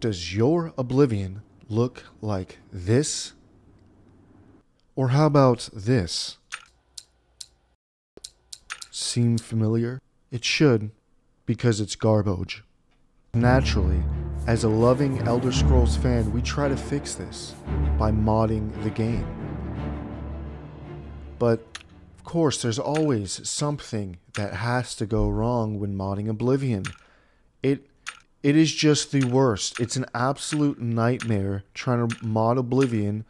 Does your Oblivion look like this? Or how about this? Seem familiar? It should, because it's garbage. Naturally, as a loving Elder Scrolls fan, we try to fix this by modding the game. But, of course, there's always something that has to go wrong when modding Oblivion. It is just the worst. It's an absolute nightmare trying to mod Oblivion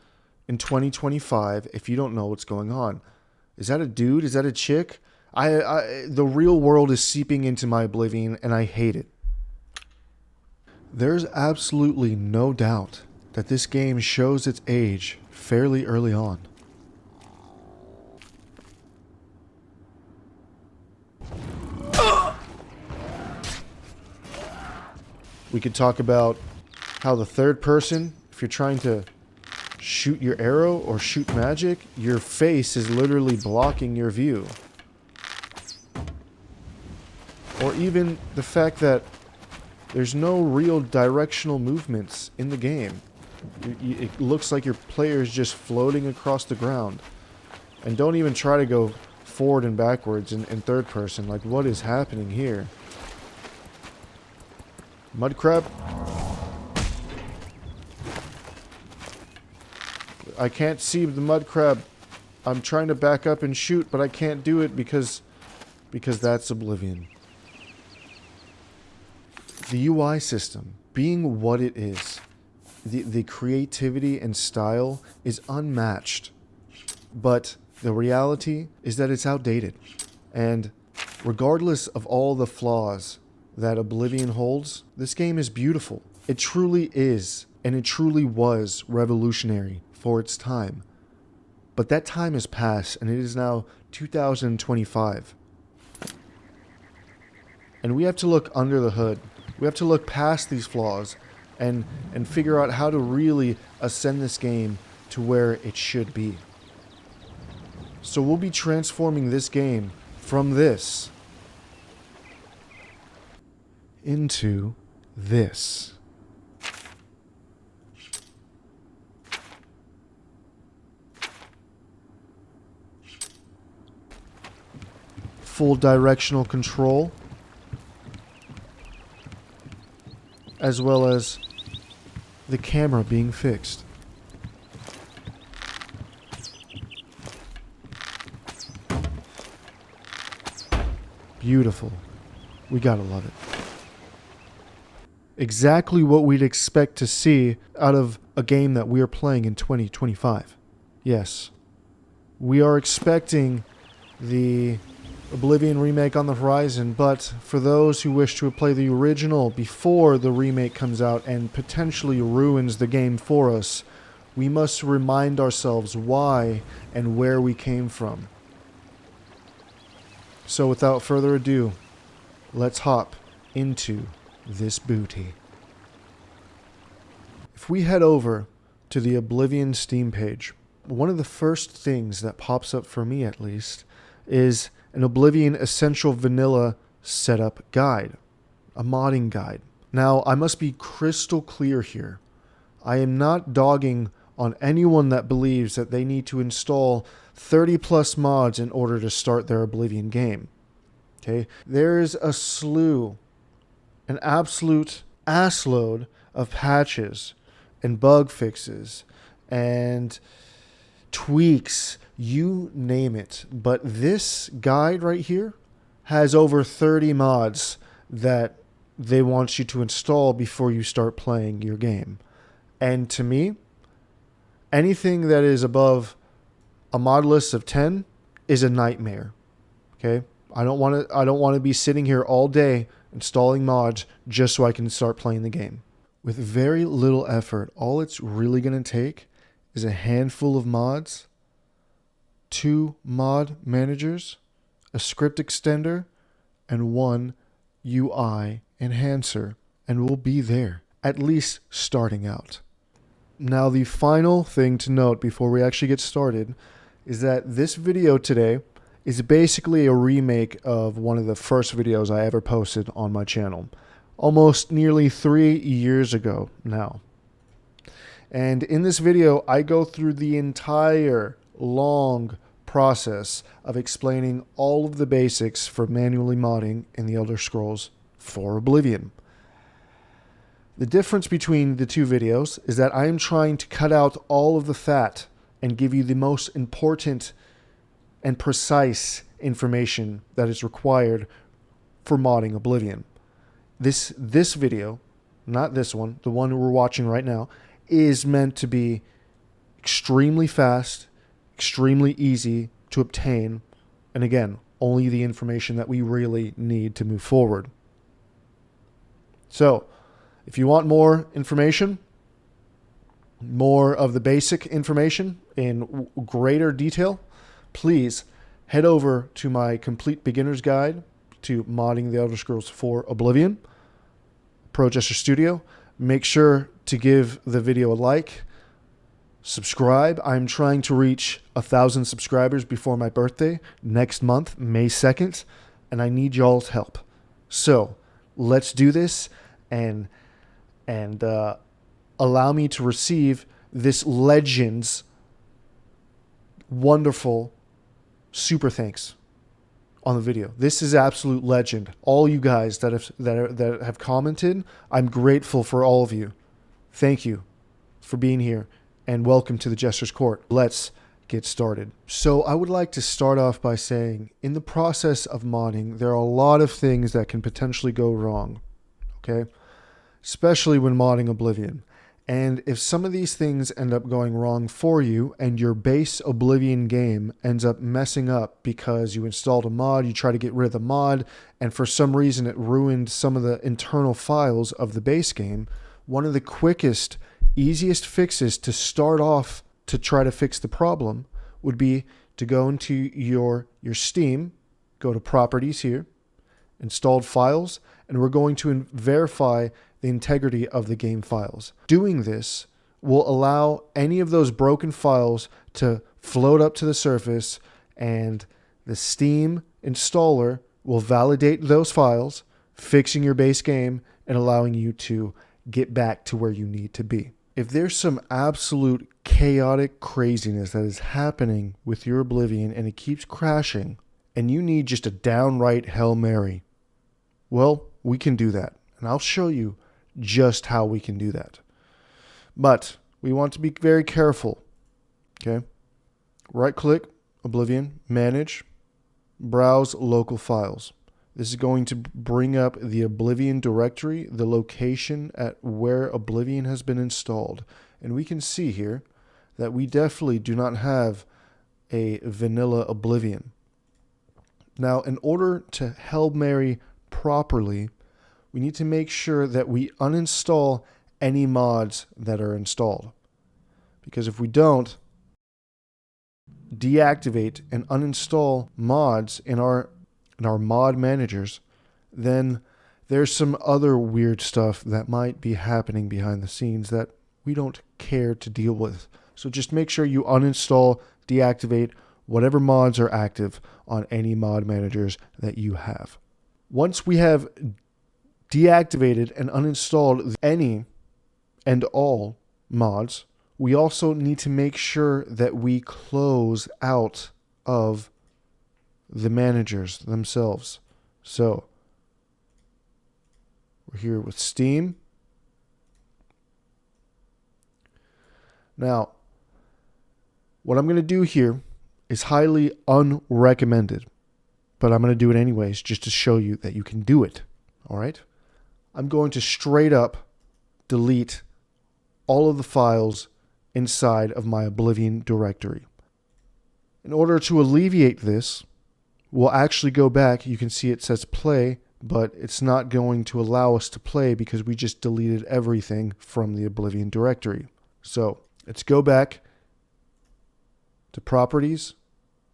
in 2025 if you don't know what's going on. Is that a dude? Is that a chick? The real world is seeping into my Oblivion, and I hate it. There's absolutely no doubt that this game shows its age fairly early on. We could talk about how the third person, if you're trying to shoot your arrow or shoot magic, your face is literally blocking your view. Or even the fact that there's no real directional movements in the game. It looks like your player is just floating across the ground. And don't even try to go forward and backwards in third person. Like, what is happening here? Mud crab? I can't see the mud crab. I'm trying to back up and shoot, but I can't do it because that's Oblivion. The UI system, being what it is, the creativity and style is unmatched. But the reality is that it's outdated. And regardless of all the flaws that Oblivion holds, this game is beautiful. It truly is, and it truly was revolutionary for its time. But that time has passed, and it is now 2025. And we have to look under the hood. We have to look past these flaws and figure out how to really ascend this game to where it should be. So we'll be transforming this game from this into this. Full directional control, as well as the camera being fixed. Beautiful. We gotta love it. Exactly what we'd expect to see out of a game that we are playing in 2025. Yes. We are expecting the Oblivion remake on the horizon, but for those who wish to play the original before the remake comes out and potentially ruins the game for us, we must remind ourselves why and where we came from. So without further ado, let's hop into this booty. If we head over to the Oblivion Steam page, one of the first things that pops up for me at least is an Oblivion Essential Vanilla Setup Guide, a modding guide. Now, I must be crystal clear here. I am not dogging on anyone that believes that they need to install 30 plus mods in order to start their Oblivion game. Okay? There's a slew, an absolute assload of patches and bug fixes and tweaks, you name it. But this guide right here has over 30 mods that they want you to install before you start playing your game. And to me, anything that is above a mod list of 10 is a nightmare. Okay? I don't want to be sitting here all day installing mods just so I can start playing the game. With very little effort, all it's really going to take is a handful of mods, 2 mod managers, a script extender, and 1 UI enhancer, and we'll be there, at least starting out. Now, the final thing to note before we actually get started is that this video today is basically a remake of one of the first videos I ever posted on my channel. almost nearly 3 years ago now. And in this video, I go through the entire long process of explaining all of the basics for manually modding in the Elder Scrolls for Oblivion. The difference between the two videos is that I am trying to cut out all of the fat and give you the most important and precise information that is required for modding Oblivion. This video, not this one, the one we're watching right now, is meant to be extremely fast, extremely easy to obtain, and again, only the information that we really need to move forward. So, if you want more information, more of the basic information in greater detail, please head over to my complete beginner's guide to modding the Elder Scrolls 4 Oblivion, Pro Jester Studio. Make sure to give the video a like, subscribe. I'm trying to reach 1,000 subscribers before my birthday next month, May 2nd, and I need y'all's help. So let's do this and allow me to receive this legend's wonderful super thanks on the video. This is absolute legend. All you guys that have commented, I'm grateful for all of you. Thank you for being here and welcome to the Jester's Court. Let's get started. So I would like to start off by saying, in the process of modding, there are a lot of things that can potentially go wrong. Okay? Especially when modding Oblivion. And if some of these things end up going wrong for you and your base Oblivion game ends up messing up because you installed a mod, you try to get rid of the mod, and for some reason it ruined some of the internal files of the base game, one of the quickest, easiest fixes to start off to try to fix the problem would be to go into your Steam, go to Properties here, Installed Files, and we're going to verify the integrity of the game files. Doing this will allow any of those broken files to float up to the surface, and the Steam installer will validate those files, fixing your base game and allowing you to get back to where you need to be. If there's some absolute chaotic craziness that is happening with your Oblivion and it keeps crashing and you need just a downright Hail Mary, well, we can do that. And I'll show you just how we can do that. But we want to be very careful. Okay? Right-click, Oblivion, Manage, Browse Local Files. This is going to bring up the Oblivion directory, the location at where Oblivion has been installed. And we can see here that we definitely do not have a vanilla Oblivion. Now, in order to Hail Mary properly, we need to make sure that we uninstall any mods that are installed. Because if we don't, deactivate and uninstall mods in our mod managers, then there's some other weird stuff that might be happening behind the scenes that we don't care to deal with. So just make sure you uninstall, deactivate whatever mods are active on any mod managers that you have. Once we have deactivated and uninstalled any and all mods, we also need to make sure that we close out of the managers themselves. So we're here with Steam. Now, what I'm going to do here is highly unrecommended, but I'm going to do it anyways just to show you that you can do it. All right? I'm going to straight up delete all of the files inside of my Oblivion directory. In order to alleviate this, we'll actually go back. You can see it says play, but it's not going to allow us to play because we just deleted everything from the Oblivion directory. So let's go back to Properties,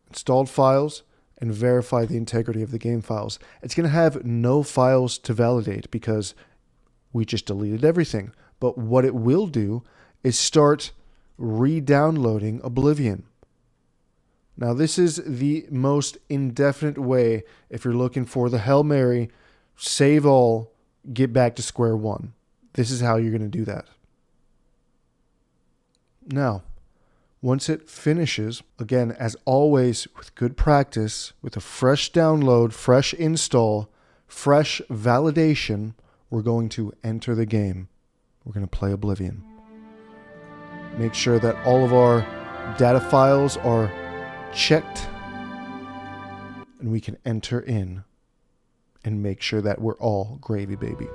Installed Files, and verify the integrity of the game files. It's going to have no files to validate because we just deleted everything. But what it will do is start re-downloading Oblivion. Now, this is the most indefinite way if you're looking for the Hail Mary, save all, get back to square one. This is how you're going to do that. Now, once it finishes, again, as always, with good practice, with a fresh download, fresh install, fresh validation, we're going to enter the game. We're going to play Oblivion. Make sure that all of our data files are checked, and we can enter in and make sure that we're all gravy, baby.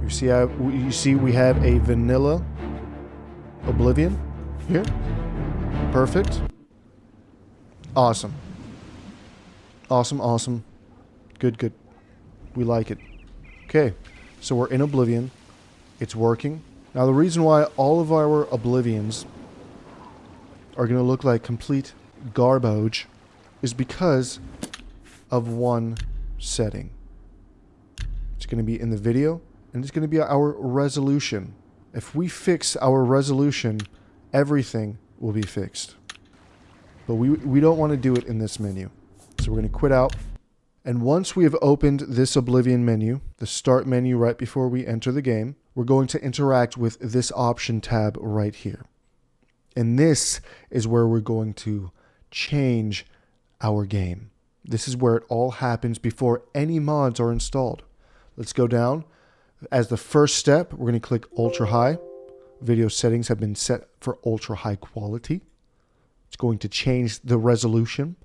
You see we have a vanilla Oblivion here. Perfect. Awesome. Awesome, awesome. Good, good. We like it. Okay, so we're in Oblivion. It's working. Now the reason why all of our Oblivions are going to look like complete garbage is because of one setting. It's going to be in the video, and it's going to be our resolution. If we fix our resolution, everything will be fixed. But we don't want to do it in this menu. So we're going to quit out. And once we have opened this Oblivion menu, the start menu right before we enter the game, we're going to interact with this option tab right here. And this is where we're going to change our game. This is where it all happens before any mods are installed. Let's go down. As the first step, we're going to click Ultra High. Video settings have been set for ultra high quality. It's going to change the resolution,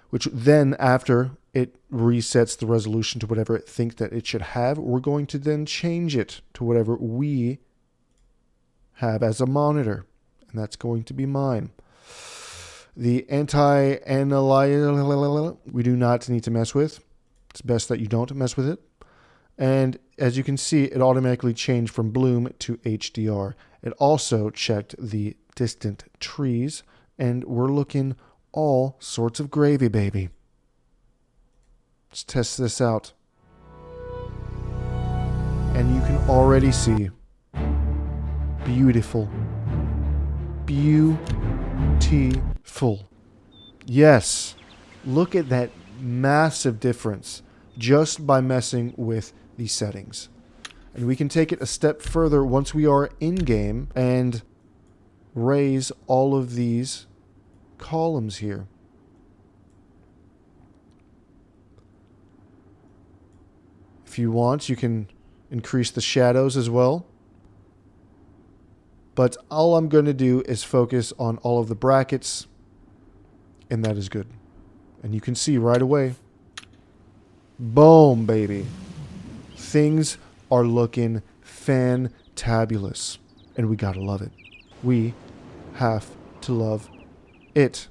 which then after it resets the resolution to whatever it thinks that it should have, we're going to then change it to whatever we have as a monitor. And that's going to be mine. The anti-analyze we do not need to mess with. It's best that you don't mess with it. And as you can see, it automatically changed from bloom to HDR. It also checked the distant trees, and we're looking all sorts of gravy, baby. Let's test this out. And you can already see beautiful. Beautiful. Yes. Look at that massive difference just by messing with these settings. And we can take it a step further once we are in game and raise all of these columns here. If you want, you can increase the shadows as well. But all I'm going to do is focus on all of the brackets, and that is good. And you can see right away, boom, baby. Things are looking fantabulous, and we gotta love it. We have to love it.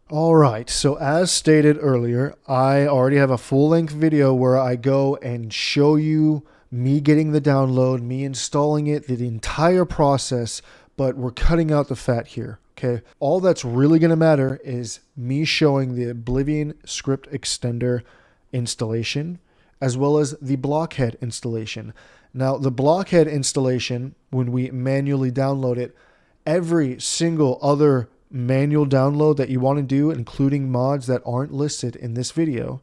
All right, so as stated earlier, I already have a full-length video where I go and show you me getting the download, me installing it, the entire process, but we're cutting out the fat here, okay? All that's really going to matter is me showing the Oblivion script extender installation, as well as the Blockhead installation. Now, the Blockhead installation, when we manually download it, every single other manual download that you want to do, including mods that aren't listed in this video,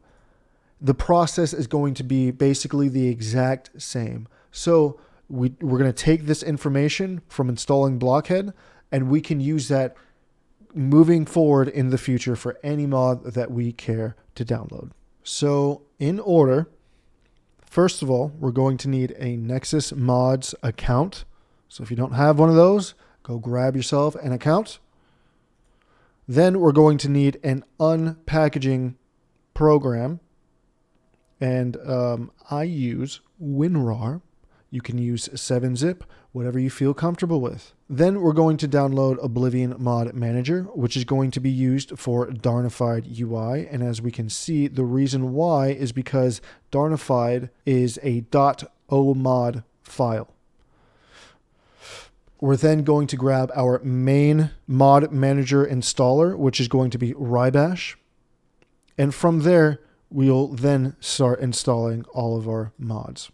the process is going to be basically the exact same. So we're going to take this information from installing Blockhead, and we can use that moving forward in the future for any mod that we care to download. So in order, first of all, we're going to need a Nexus Mods account. So if you don't have one of those, go grab yourself an account. Then we're going to need an unpackaging program. And I use WinRAR. You can use 7-zip, whatever you feel comfortable with. Then we're going to download Oblivion Mod Manager, which is going to be used for DarNified UI. And as we can see, the reason why is because DarNified is a .omod file. We're then going to grab our main mod manager installer, which is going to be Wrye Bash. And from there, we'll then start installing all of our mods.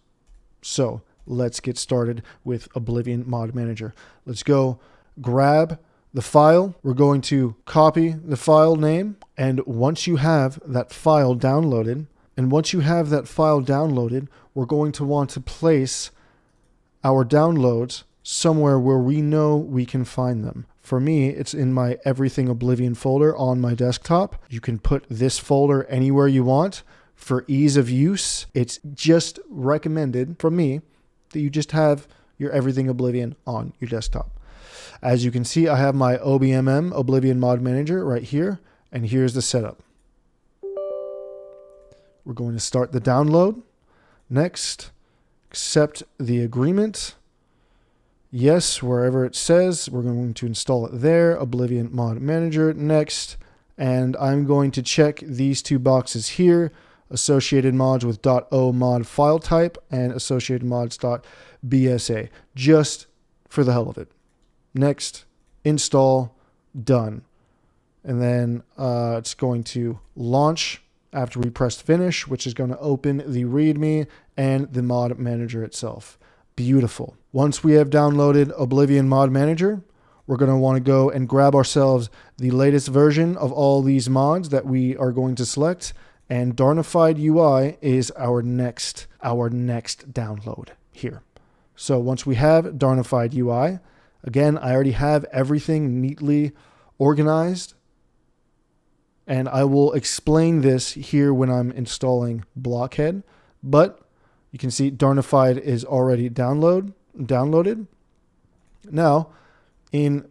So let's get started with Oblivion Mod Manager. Let's go grab the file. We're going to copy the file name. And once you have that file downloaded, we're going to want to place our downloads somewhere where we know we can find them. For me, it's in my Everything Oblivion folder on my desktop. You can put this folder anywhere you want. For ease of use, it's just recommended from me that you just have your Everything Oblivion on your desktop. As you can see, I have my OBMM, Oblivion Mod Manager, right here, and here's the setup. We're going to start the download. Next, accept the agreement. Yes, wherever it says, we're going to install it there, Oblivion Mod Manager. Next, and I'm going to check these two boxes here, associated mods with .o mod file type and associated mods.bsa, just for the hell of it. Next, install, done. And then it's going to launch after we press finish, which is going to open the README and the mod manager itself. Beautiful. Once we have downloaded Oblivion Mod Manager, we're going to want to go and grab ourselves the latest version of all these mods that we are going to select. And DarNified UI is our next download here. So once we have DarNified UI, again, I already have everything neatly organized. And I will explain this here when I'm installing Blockhead. But you can see DarNified is already downloaded. Now, in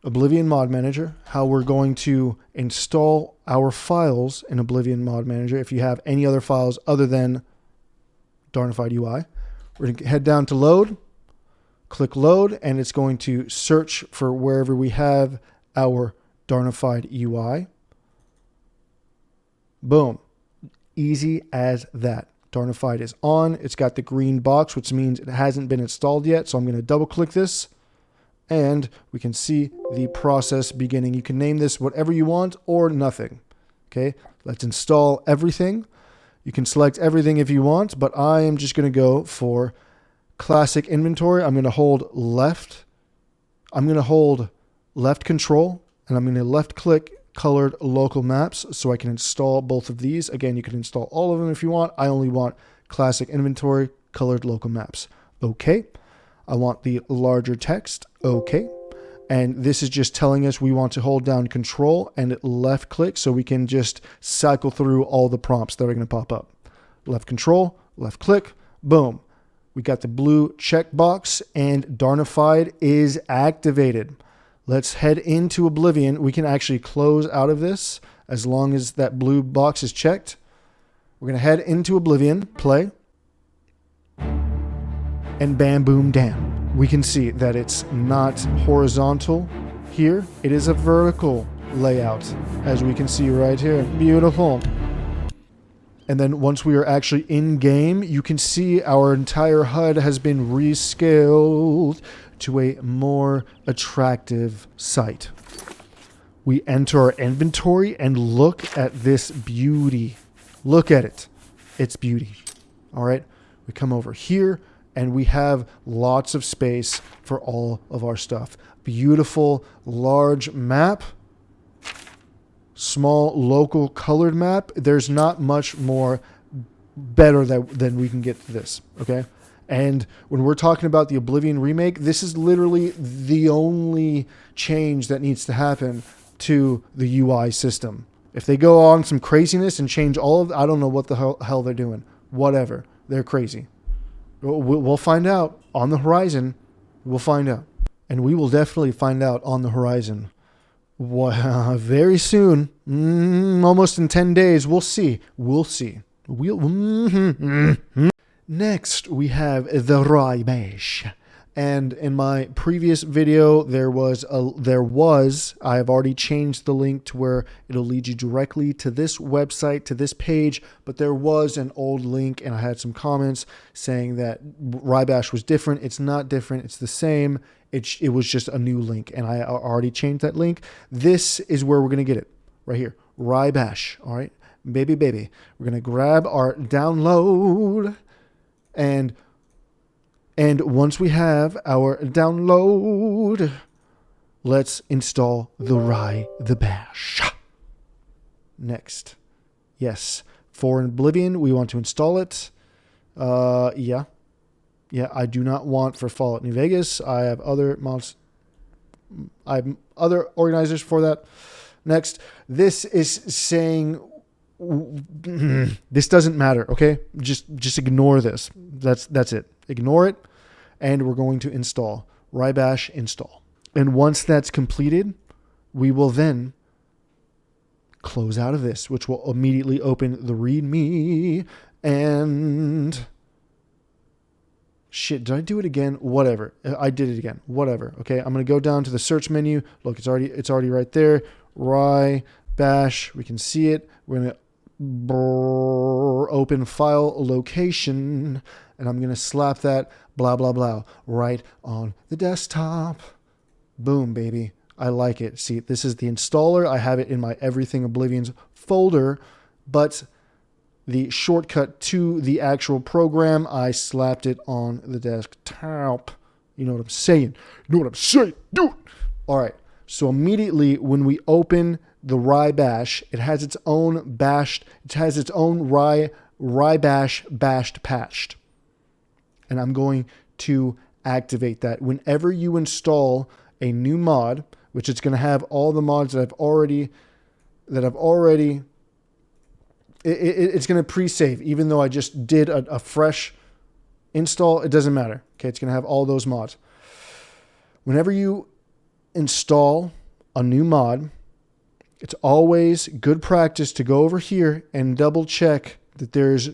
Oblivion Mod Manager, how we're going to install our files in Oblivion Mod Manager, if you have any other files other than DarNified UI, we're going to head down to load, click load, and it's going to search for wherever we have our DarNified UI. Boom. Easy as that. DarNified is on. It's got the green box, which means it hasn't been installed yet. So I'm going to double click this and we can see the process beginning. You can name this whatever you want or nothing. Okay, let's install everything. You can select everything if you want, but I am just going to go for classic inventory. I'm going to hold left. I'm going to hold left control and I'm going to left click colored local maps so I can install both of these. Again, you can install all of them if you want. I only want classic inventory, colored local maps. Okay. I want the larger text. Okay. And this is just telling us we want to hold down control and left click so we can just cycle through all the prompts that are going to pop up. Left control, left click, boom. We got the blue checkbox and DarNified is activated. Let's head into Oblivion. We can actually close out of this as long as that blue box is checked. We're going to head into Oblivion, play, and bam, boom, damn. We can see that it's not horizontal here. It is a vertical layout, as we can see right here. Beautiful. And then once we are actually in game, you can see our entire HUD has been rescaled to a more attractive site. We enter our inventory and look at this beauty. Look at it. It's beauty. All right. We come over here and we have lots of space for all of our stuff. Beautiful large map. Small local colored map. There's not much more better than we can get to this. Okay. And when we're talking about the Oblivion remake, this is literally the only change that needs to happen to the UI system. If they go on some craziness and change all of, I don't know what the hell they're doing. Whatever. They're crazy. We'll find out on the horizon. We'll find out. And we will definitely find out on the horizon. Very soon. Almost in 10 days. We'll see. We'll see. Next, we have the Wrye Bash. And in my previous video, I have already changed the link to where it'll lead you directly to this website, to this page, but there was an old link and I had some comments saying that Wrye Bash was different. It's not different. It's the same. It was just a new link and I already changed that link. This is where we're going to get it right here. Wrye Bash. All right, baby. We're going to grab our download and once we have our download, let's install the Wrye Bash. Next. Yes. For Oblivion, we want to install it. Yeah. Yeah, I do not want for Fallout New Vegas. I have other mods. I have other organizers for that. Next. This is saying this doesn't matter, okay? Just ignore this. That's it. Ignore it. And we're going to install Wrye Bash install. And once that's completed, we will then close out of this, which will immediately open the README. And shit, did I do it again? Whatever. I did it again. Whatever. Okay, I'm gonna go down to the search menu. Look, it's already right there. Wrye Bash. We can see it. We're gonna open file location, and I'm gonna slap that blah blah blah right on the desktop. Boom, baby. I like it. See, this is the installer. I have it in my Everything Oblivions folder, but the shortcut to the actual program, I slapped it on the desktop. You know what I'm saying? You know what I'm saying? Do it. All right. So immediately when we open the Wrye Bash, it has its own bashed. It has its own Wrye Bash bashed patched, and I'm going to activate that. Whenever you install a new mod, which it's going to have all the mods that I've already. It's going to pre-save, even though I just did a fresh install. It doesn't matter. Okay, it's going to have all those mods. Whenever you install a new mod, it's always good practice to go over here and double check that there's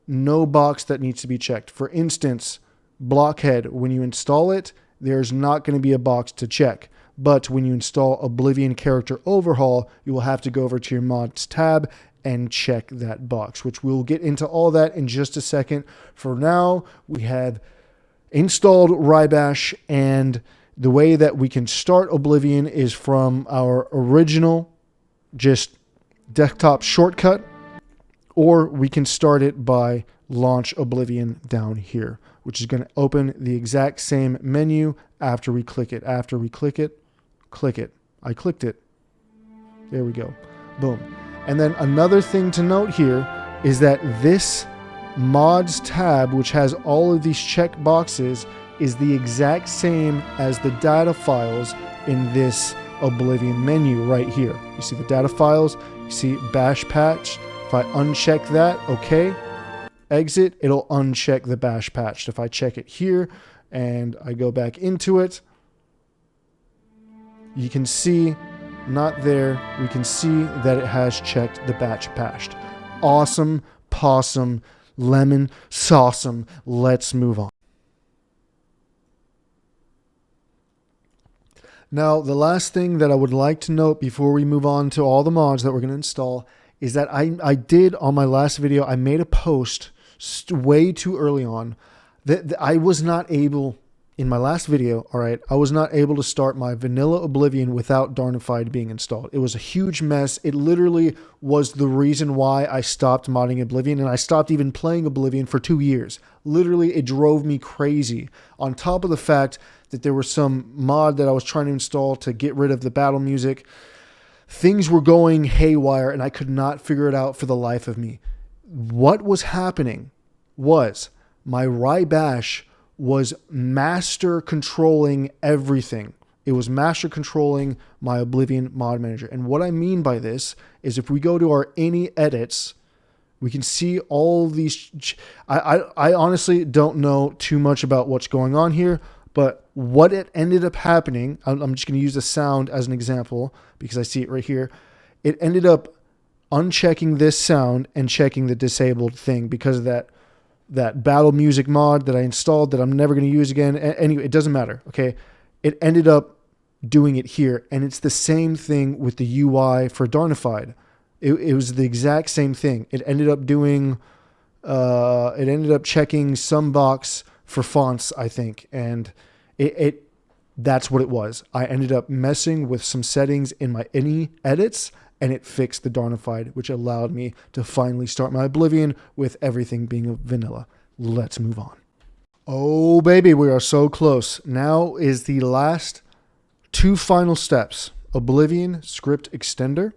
no box that needs to be checked. For instance, Blockhead, when you install it, there's not going to be a box to check. But when you install Oblivion Character Overhaul, you will have to go over to your mods tab and check that box, which we'll get into all that in just a second. For now, we have installed Wrye Bash, and the way that we can start Oblivion is from our original just desktop shortcut, or we can start it by launch Oblivion down here, which is going to open the exact same menu after we click it. After we click it. I clicked it. There we go. Boom. And then another thing to note here is that this mods tab, which has all of these check boxes, is the exact same as the data files in this Oblivion menu right here. You see the data files, you see bash patch. If I uncheck that, okay, exit, it'll uncheck the bash patched. If I check it here and I go back into it, you can see not there. We can see that it has checked the batch patched. Awesome, possum, lemon, sauceum. Let's move on. Now, the last thing that I would like to note before we move on to all the mods that we're going to install is that I did on my last video, I made a post way too early on that I was not able, in my last video, all right, I was not able to start my vanilla Oblivion without DarNified being installed. It was a huge mess. It literally was the reason why I stopped modding Oblivion, and I stopped even playing Oblivion for 2 years. Literally, it drove me crazy. On top of the fact that there was some mod that I was trying to install to get rid of the battle music. Things were going haywire, and I could not figure it out for the life of me. What was happening was my Wrye Bash was master controlling everything. It was master controlling my Oblivion Mod Manager. And what I mean by this is if we go to our any edits, we can see all these. I honestly don't know too much about what's going on here, but what it ended up happening, I'm just going to use the sound as an example because I see it right here. It ended up unchecking this sound and checking the disabled thing because of that battle music mod that I installed that I'm never going to use again. Anyway, it doesn't matter. Okay. It ended up doing it here. And it's the same thing with the UI for DarNified. It was the exact same thing. It ended up doing, it ended up checking some box for fonts, I think. And that's what it was. I ended up messing with some settings in my any edits, and it fixed the DarNified, which allowed me to finally start my Oblivion with everything being vanilla. Let's move on. Oh, baby, we are so close. Now is the last Two final steps: Oblivion Script Extender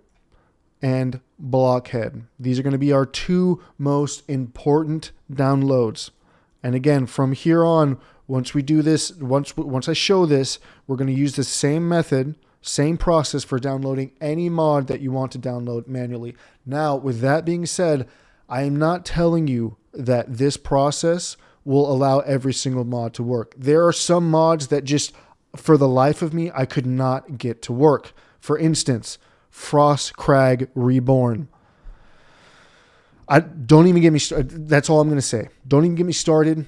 and Blockhead. These are going to be our two most important downloads. And again, from here on, once we do this, once I show this, we're going to use the same method, same process for downloading any mod that you want to download manually. Now, with that being said, I am not telling you that this process will allow every single mod to work. There are some mods that just, for the life of me, I could not get to work. For instance, Frost Crag Reborn. Don't even get me started. That's all I'm going to say. Don't even get me started.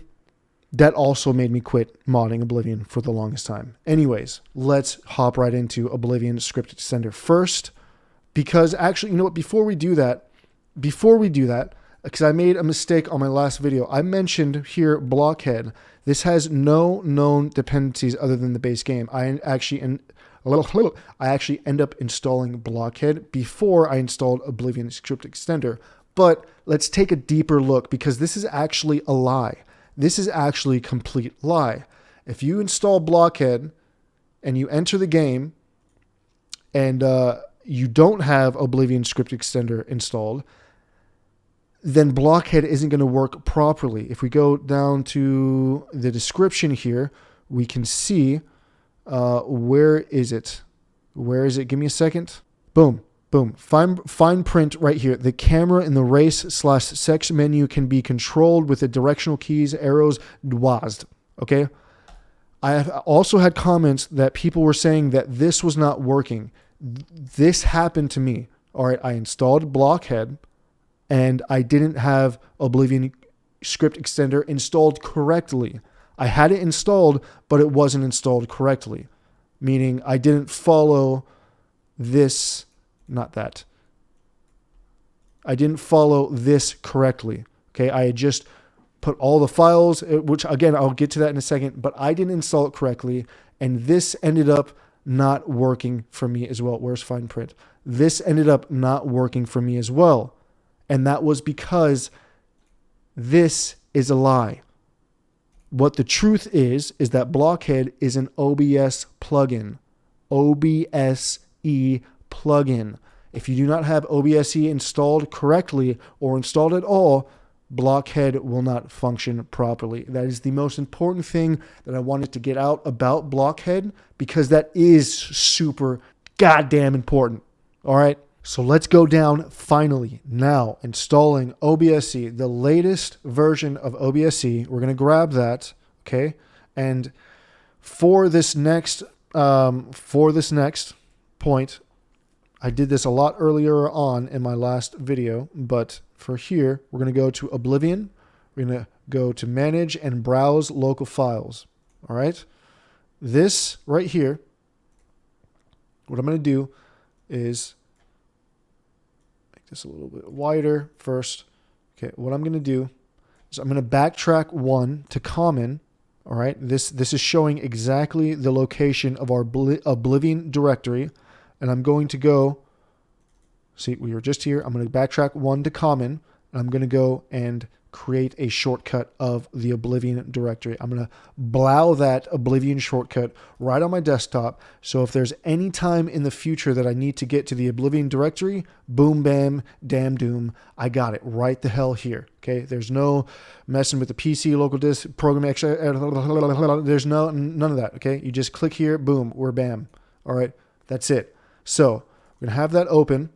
That also made me quit modding Oblivion for the longest time. Anyways, let's hop right into Oblivion Script Extender first. Because actually, you know what? Before we do that, because I made a mistake on my last video, I mentioned here Blockhead. This has no known dependencies other than the base game. I actually end up installing Blockhead before I installed Oblivion Script Extender. But let's take a deeper look, because this is actually a lie. This is actually a complete lie. If you install Blockhead and you enter the game and you don't have Oblivion Script Extender installed, then Blockhead isn't going to work properly. If we go down to the description here, we can see, where is it? Where is it? Give me a second. Boom. Boom. Fine print right here. The camera in the race/sex menu can be controlled with the directional keys, arrows, WASD. Okay. I have also had comments that people were saying that this was not working. This happened to me. All right. I installed Blockhead and I didn't have Oblivion Script Extender installed correctly. I had it installed, but it wasn't installed correctly. Meaning I didn't follow this. Not that. I didn't follow this correctly. Okay, I had just put all the files, which again, I'll get to that in a second, but I didn't install it correctly, and this ended up not working for me as well. Where's fine print? This ended up not working for me as well, and that was because this is a lie. What the truth is that Blockhead is an OBS plugin. OBSE plugin. If you do not have OBSE installed correctly or installed at all, Blockhead will not function properly. That is the most important thing that I wanted to get out about Blockhead, because that is super goddamn important. All right. So let's go down finally now installing OBSE, the latest version of OBSE. We're going to grab that. Okay. And for this next point, I did this a lot earlier on in my last video, but for here, we're going to go to Oblivion. We're going to go to Manage and Browse Local Files. All right. This right here, what I'm going to do is make this a little bit wider first. Okay. What I'm going to do is I'm going to backtrack one to common. All right. This is showing exactly the location of our Oblivion directory. And I'm going to go, see, we were just here. I'm going to backtrack one to common. And I'm going to go and create a shortcut of the Oblivion directory. I'm going to blow that Oblivion shortcut right on my desktop. So if there's any time in the future that I need to get to the Oblivion directory, boom, bam, damn doom, I got it right the hell here. Okay. There's no messing with the PC, local disk, program extra. There's none of that. Okay. You just click here, boom, we're bam. All right. That's it. So we're going to have that open.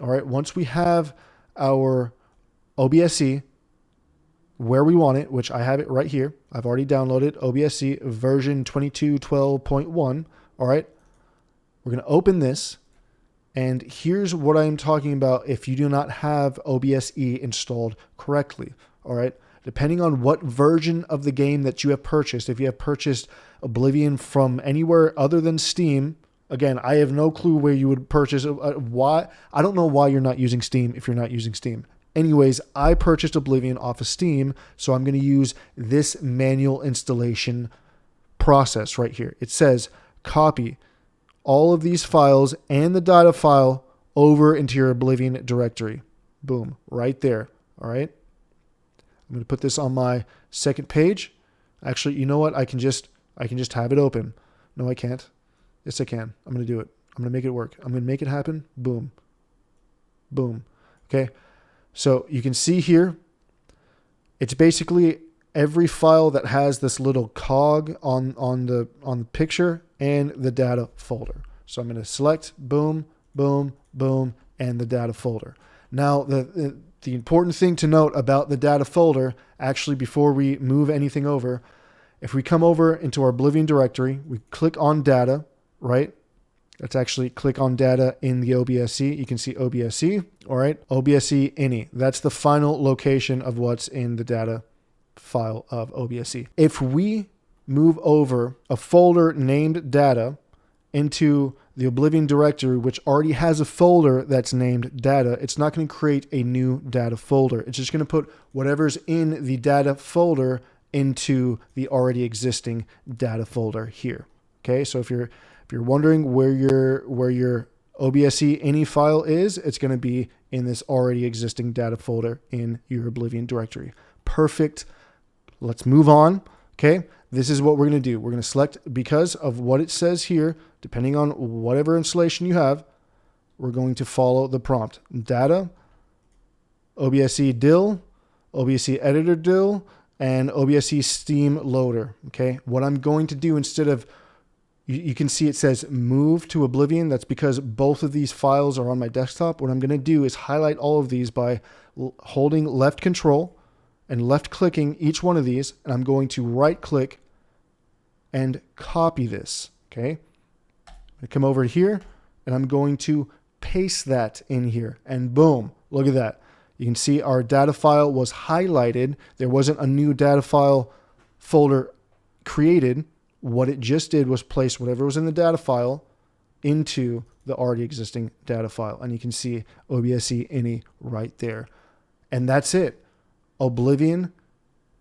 All right. Once we have our OBSE where we want it, which I have it right here. I've already downloaded OBSE version 22.12.1. All right. We're going to open this. And here's what I'm talking about if you do not have OBSE installed correctly. All right. Depending on what version of the game that you have purchased, if you have purchased Oblivion from anywhere other than Steam, again, I have no clue where you would purchase. Why? I don't know why you're not using Steam if you're not using Steam. Anyways, I purchased Oblivion off of Steam, so I'm going to use this manual installation process right here. It says copy all of these files and the data file over into your Oblivion directory. Boom, right there. All right. I'm going to put this on my second page. Actually, you know what? I can just have it open. No, I can't. Yes, I can. I'm going to do it. I'm going to make it work. I'm going to make it happen. Boom. Boom. Okay. So you can see here, it's basically every file that has this little cog on the picture and the data folder. So I'm going to select boom, boom, boom, and the data folder. Now, the important thing to note about the data folder, actually, before we move anything over, if we come over into our Oblivion directory, we click on data, right? Let's actually click on data in the OBSE. You can see OBSE, all right? OBSE ini. That's the final location of what's in the data file of OBSE. If we move over a folder named data into the Oblivion directory, which already has a folder that's named data, it's not going to create a new data folder. It's just going to put whatever's in the data folder into the already existing data folder here. Okay, so if you're wondering where your OBSE ini file is, it's going to be in this already existing data folder in your Oblivion directory. Perfect. Let's move on. Okay, this is what we're going to do. We're going to select, because of what it says here, depending on whatever installation you have, we're going to follow the prompt. Data, OBSE dill, OBSE editor dill, and OBSE Steam loader. Okay, what I'm going to do, instead of, you can see it says move to Oblivion. That's because both of these files are on my desktop. What I'm going to do is highlight all of these by holding left control and left clicking each one of these. And I'm going to right click and copy this. Okay. I come over here and I'm going to paste that in here, and boom, look at that. You can see our data file was highlighted. There wasn't a new data file folder created. What it just did was place whatever was in the data file into the already existing data file. And you can see OBSE ini right there. And that's it. Oblivion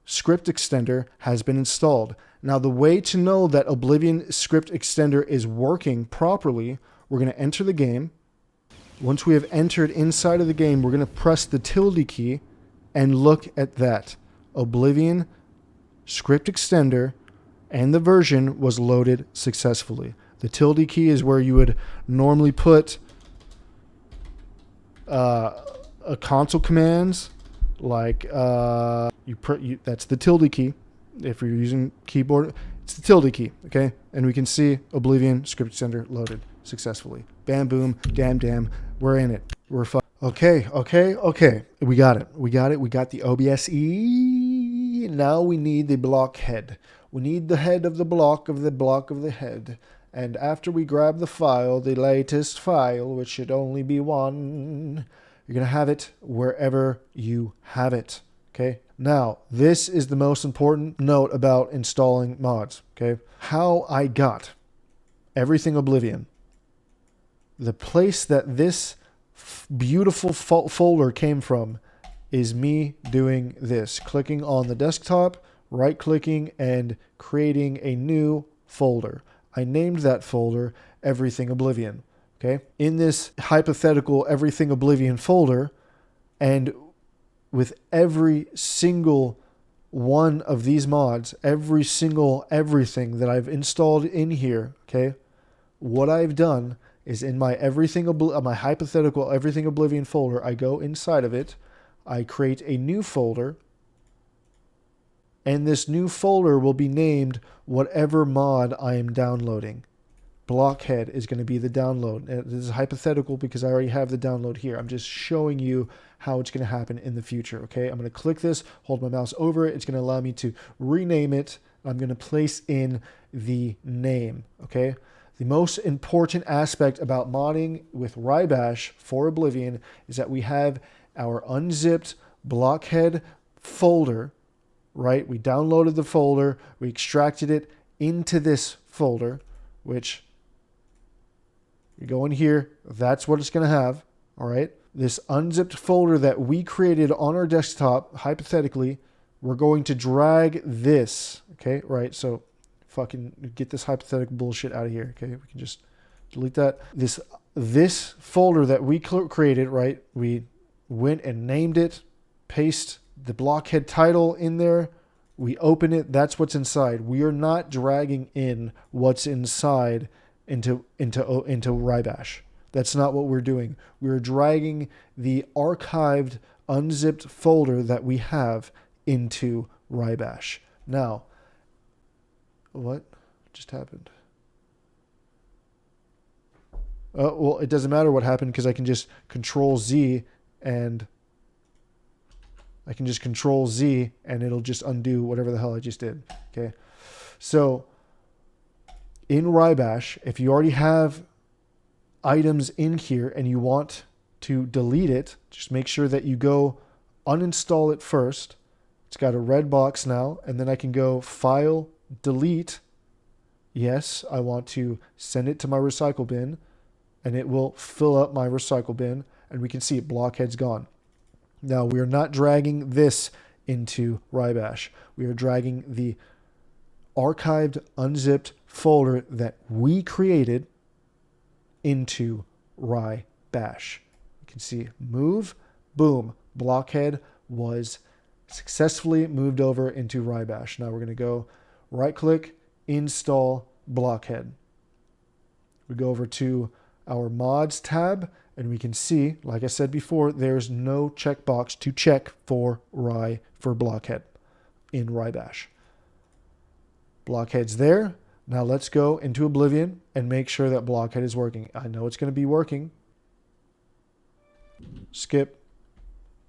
Script Extender has been installed. Now, the way to know that Oblivion Script Extender is working properly, we're going to enter the game. Once we have entered inside of the game, we're going to press the tilde key and look at that. Oblivion Script Extender and the version was loaded successfully. The tilde key is where you would normally put a console commands, like that's the tilde key. If you're using keyboard, it's the tilde key, okay? And we can see Oblivion Script Extender loaded successfully. Bam, boom, damn, we're in it. We're fine. Okay. We got it. We got the OBSE. Now we need the blockhead. We need the head of the block of the head. And after we grab the file, the latest file, which should only be one, you're going to have it wherever you have it. Okay. Now, this is the most important note about installing mods. Okay. How I got everything Oblivion. The place that this beautiful folder came from is me doing this. Clicking on the desktop, right-clicking, and creating a new folder. I named that folder Everything Oblivion. Okay. In this hypothetical Everything Oblivion folder, and with every single one of these mods, every single everything that I've installed in here, okay, what I've done is in my my hypothetical Everything Oblivion folder, I go inside of it, I create a new folder, and this new folder will be named whatever mod I am downloading. Blockhead is going to be the download. This is hypothetical because I already have the download here. I'm just showing you how it's going to happen in the future. Okay, I'm going to click this, hold my mouse over it. It's going to allow me to rename it. I'm going to place in the name. Okay, the most important aspect about modding with Wrye Bash for Oblivion is that we have our unzipped Blockhead folder. Right, we downloaded the folder, we extracted it into this folder, which you go in here, that's what it's going to have. All right, this unzipped folder that we created on our desktop, hypothetically, we're going to drag this. Okay, right, so fucking get this hypothetical bullshit out of here. Okay, we can just delete that. This folder that we created, right, we went and named it, paste the Blockhead title in there, we open it, that's what's inside. We are not dragging in what's inside into Wrye Bash. That's not what we're doing. We're dragging the archived, unzipped folder that we have into Wrye Bash. Now, what just happened? Well, it doesn't matter what happened because I can just Control Z and it'll just undo whatever the hell I just did. Okay. So in Wrye Bash, if you already have items in here and you want to delete it, just make sure that you go uninstall it first. It's got a red box now, and then I can go File, Delete. Yes, I want to send it to my recycle bin, and it will fill up my recycle bin, and we can see Blockhead's gone. Now, we are not dragging this into Wrye Bash. We are dragging the archived, unzipped folder that we created into Wrye Bash. You can see move, boom, Blockhead was successfully moved over into Wrye Bash. Now we're going to go right click, install Blockhead. We go over to our mods tab and we can see, like I said before, there's no checkbox to check for Blockhead in Wrye Bash. Blockhead's there. Now let's go into Oblivion and make sure that Blockhead is working. I know it's going to be working. Skip.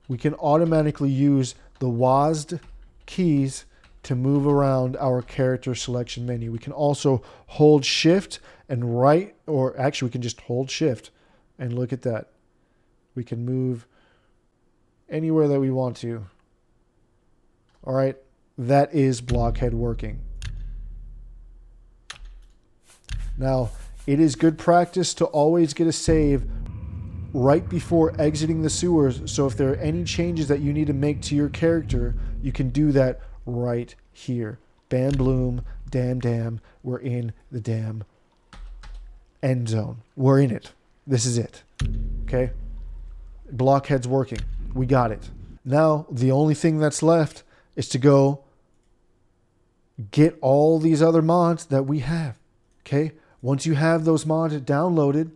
We can automatically use the WASD keys to move around our character selection menu. We can also hold shift and right, or actually we can just hold shift and look at that. We can move anywhere that we want to. All right, that is Blockhead working. Now, it is good practice to always get a save right before exiting the sewers. So if there are any changes that you need to make to your character, you can do that right here. Bam, bloom, damn, we're in the damn end zone. We're in it. This is it. Okay? Blockhead's working. We got it. Now, the only thing that's left is to go get all these other mods that we have. Okay? Once you have those mods downloaded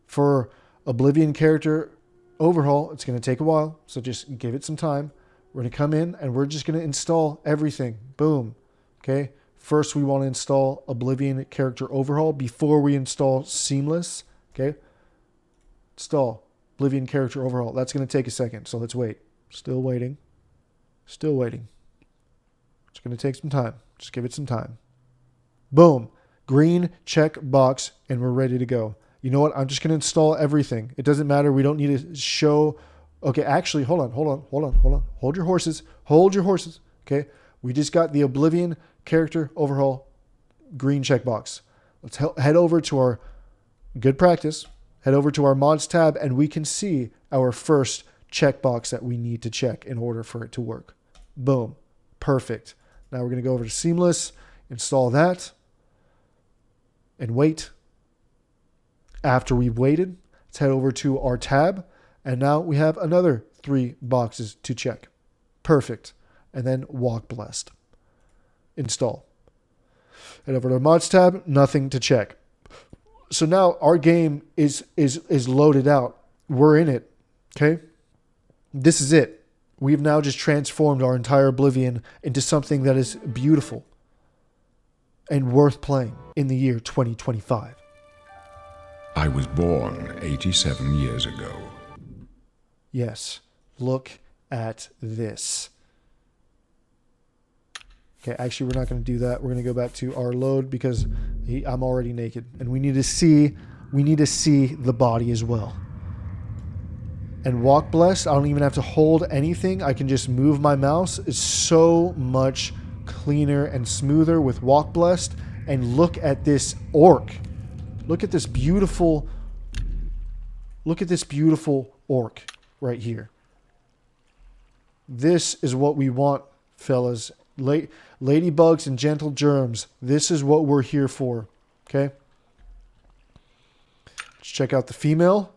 for Oblivion Character Overhaul, it's going to take a while, so just give it some time. We're going to come in and we're just going to install everything. Boom. Okay? First, we want to install Oblivion Character Overhaul before we install Seamless. Okay? Install Oblivion Character Overhaul. That's going to take a second, so let's wait. Still waiting. Still waiting. It's going to take some time. Just give it some time. Boom. Green check box, and we're ready to go. You know what? I'm just going to install everything. It doesn't matter. We don't need to show. Okay, actually, hold on. Hold your horses. Hold your horses. Okay? We just got the Oblivion Character Overhaul green checkbox. Let's head over to our good practice. Head over to our mods tab, and we can see our first checkbox that we need to check in order for it to work. Boom. Perfect. Now we're going to go over to Seamless, install that, and wait. After we've waited, let's head over to our tab, and now we have another 3 boxes to check. Perfect. And then WalkBlessed. Install. Head over to our mods tab, nothing to check. So now our game is loaded out. We're in it. Okay? This is it. We've now just transformed our entire Oblivion into something that is beautiful and worth playing in the year 2025. I was born 87 years ago. Yes, look at this. Okay, actually, we're not going to do that. We're going to go back to our load because I'm already naked, and we need to see the body as well. And WalkBlessed, I don't even have to hold anything. I can just move my mouse. It's so much cleaner and smoother with WalkBlessed. And look at this orc. Look at this beautiful orc right here. This is what we want, fellas. Ladybugs and gentle germs. This is what we're here for. Okay? Let's check out the female.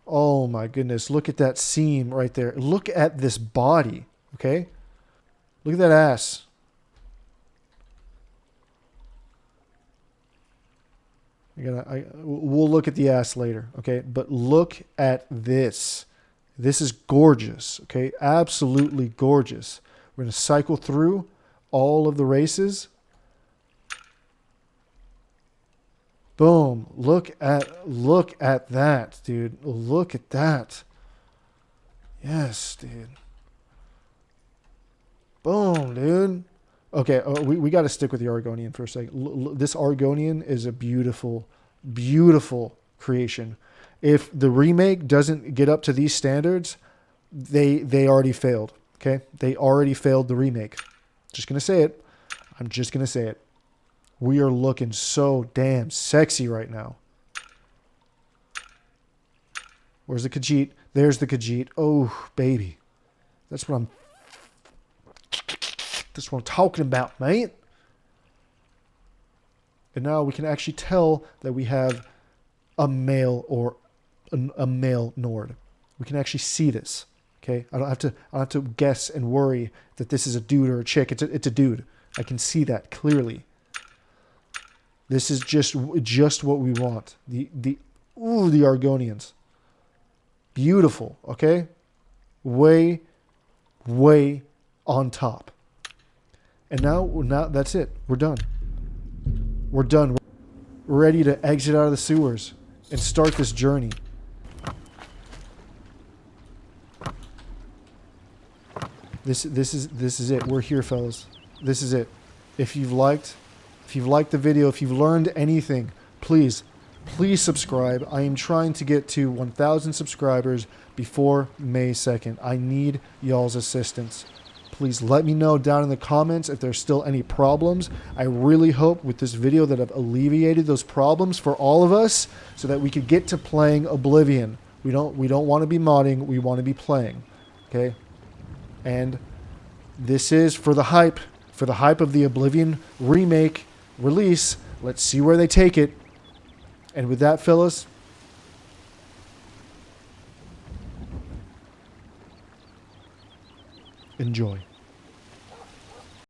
Oh my goodness. Look at that seam right there. Look at this body. Okay? Look at that ass. We'll look at the ass later, okay? But look at this. This is gorgeous, okay? Absolutely gorgeous. We're going to cycle through all of the races. Boom. Look at that, dude. Look at that. Yes, dude. Boom, dude. Okay, we got to stick with the Argonian for a second. This Argonian is a beautiful, beautiful creation. If the remake doesn't get up to these standards, they already failed, okay? They already failed the remake. Just going to say it. I'm just going to say it. We are looking so damn sexy right now. Where's the Khajiit? There's the Khajiit. Oh, baby. That's what I'm talking about, mate. And now we can actually tell that we have a male or a male Nord. We can actually see this. Okay? I don't have to guess and worry that this is a dude or a chick. It's a dude. I can see that clearly. This is just what we want. The Argonians. Beautiful, okay? Way on top. And now that's it. We're done. We're done. We're ready to exit out of the sewers and start this journey. This is it. We're here, fellas. This is it. If you've liked the video, if you've learned anything, please subscribe. I am trying to get to 1,000 subscribers before May 2nd. I need y'all's assistance. Please let me know down in the comments if there's still any problems. I really hope with this video that I've alleviated those problems for all of us so that we could get to playing Oblivion. We don't want to be modding, we want to be playing. Okay? And this is for the hype of the Oblivion remake release. Let's see where they take it. And with that, fellas, enjoy.